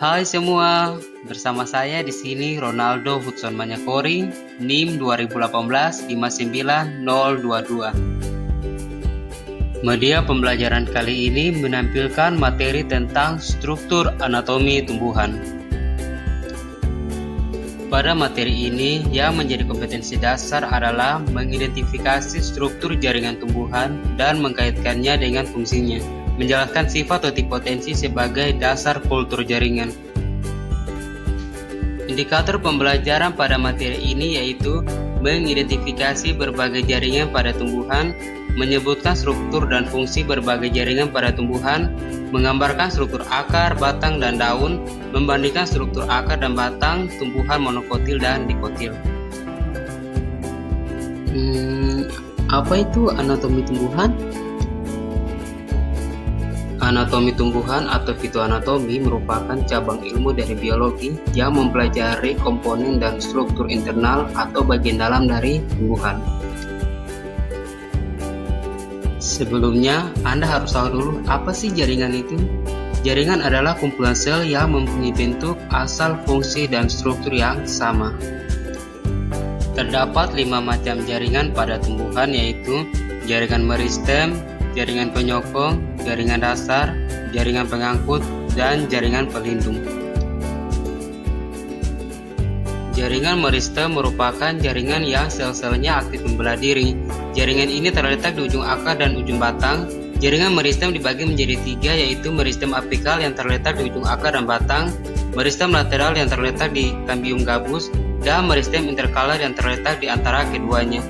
Hai semua, bersama saya di sini Ronaldo Hudson Manyakori, NIM 2018 59022. Media pembelajaran kali ini menampilkan materi tentang struktur anatomi tumbuhan. Pada materi ini, yang menjadi kompetensi dasar adalah mengidentifikasi struktur jaringan tumbuhan dan mengkaitkannya dengan fungsinya, menjelaskan sifat atau potensi sebagai dasar kultur jaringan. Indikator pembelajaran pada materi ini yaitu mengidentifikasi berbagai jaringan pada tumbuhan, menyebutkan struktur dan fungsi berbagai jaringan pada tumbuhan, menggambarkan struktur akar, batang, dan daun, membandingkan struktur akar dan batang tumbuhan monokotil dan dikotil. Apa itu anatomi tumbuhan? Anatomi tumbuhan atau fitoanatomi merupakan cabang ilmu dari biologi yang mempelajari komponen dan struktur internal atau bagian dalam dari tumbuhan. Sebelumnya, Anda harus tahu dulu apa sih jaringan itu? Jaringan adalah kumpulan sel yang mempunyai bentuk, asal, fungsi, dan struktur yang sama. Terdapat 5 macam jaringan pada tumbuhan yaitu jaringan meristem, jaringan penyokong, jaringan dasar, jaringan pengangkut, dan jaringan pelindung. Jaringan meristem merupakan jaringan yang sel-selnya aktif membelah diri. Jaringan ini terletak di ujung akar dan ujung batang. Jaringan meristem dibagi menjadi 3 yaitu meristem apikal yang terletak di ujung akar dan batang, meristem lateral yang terletak di kambium gabus, dan meristem interkalar yang terletak di antara keduanya.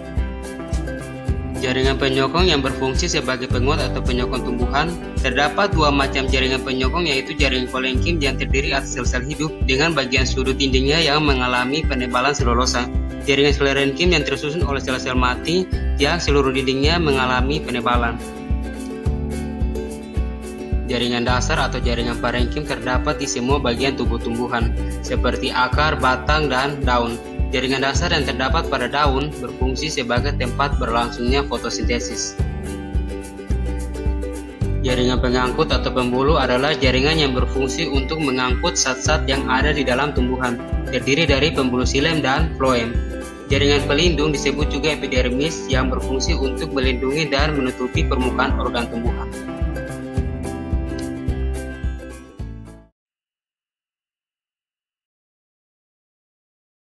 Jaringan penyokong yang berfungsi sebagai penguat atau penyokong tumbuhan. Terdapat 2 macam jaringan penyokong yaitu jaringan kolenkim yang terdiri atas sel-sel hidup dengan bagian sudut dindingnya yang mengalami penebalan selulosa. Jaringan sklerenkim yang tersusun oleh sel-sel mati yang seluruh dindingnya mengalami penebalan. Jaringan dasar atau jaringan parenkim terdapat di semua bagian tubuh tumbuhan seperti akar, batang, dan daun. Jaringan dasar yang terdapat pada daun berfungsi sebagai tempat berlangsungnya fotosintesis. Jaringan pengangkut atau pembuluh adalah jaringan yang berfungsi untuk mengangkut zat-zat yang ada di dalam tumbuhan, terdiri dari pembuluh xilem dan floem. Jaringan pelindung disebut juga epidermis yang berfungsi untuk melindungi dan menutupi permukaan organ tumbuhan.